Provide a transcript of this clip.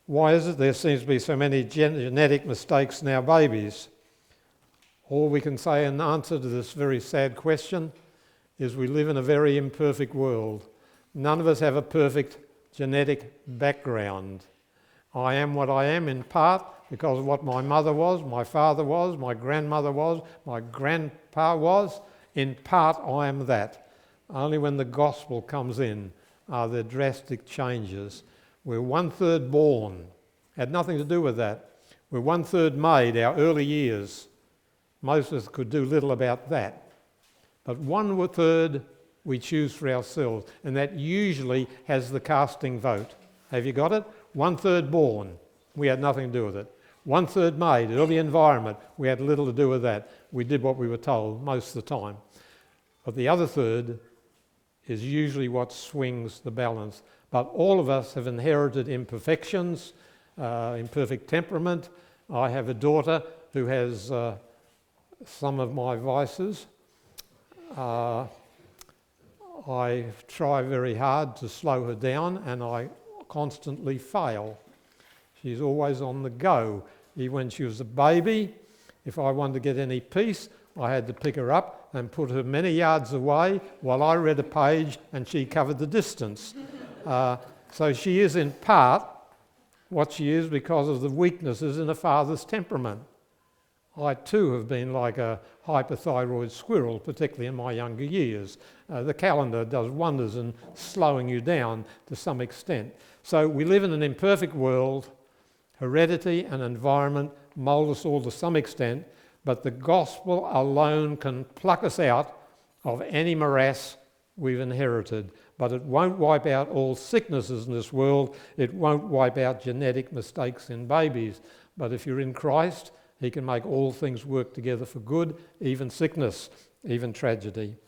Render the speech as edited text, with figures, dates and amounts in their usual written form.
Why is it there seems to be so many genetic mistakes in our babies? All we can say in answer to this very sad question is we live in a very imperfect world. None of us have a perfect genetic background. I am what I am in part because of what my mother was, my father was, my grandmother was, my grandpa was. In part I am that. Only when the gospel comes in are there drastic changes. We're 1/3 born. Had nothing to do with that. We're 1/3 made, our early years. Most of us could do little about that. But 1/3 we choose for ourselves, and that usually has the casting vote. Have you got it? 1/3 born, we had nothing to do with it. 1/3 made, early environment, we had little to do with that. We did what we were told most of the time. But the other third is usually what swings the balance. But all of us have inherited imperfections, imperfect temperament. I have a daughter who has some of my vices. I try very hard to slow her down and I constantly fail. She's always on the go. Even when she was a baby, if I wanted to get any peace, I had to pick her up and put her many yards away while I read a page and she covered the distance. So she is in part what she is because of the weaknesses in a father's temperament. I too have been like a hyperthyroid squirrel, particularly in my younger years. The calendar does wonders in slowing you down to some extent. So we live in an imperfect world. Heredity and environment mould us all to some extent, but the gospel alone can pluck us out of any morass we've inherited. But it won't wipe out all sicknesses in this world. It won't wipe out genetic mistakes in babies. But if you're in Christ, he can make all things work together for good, even sickness, even tragedy.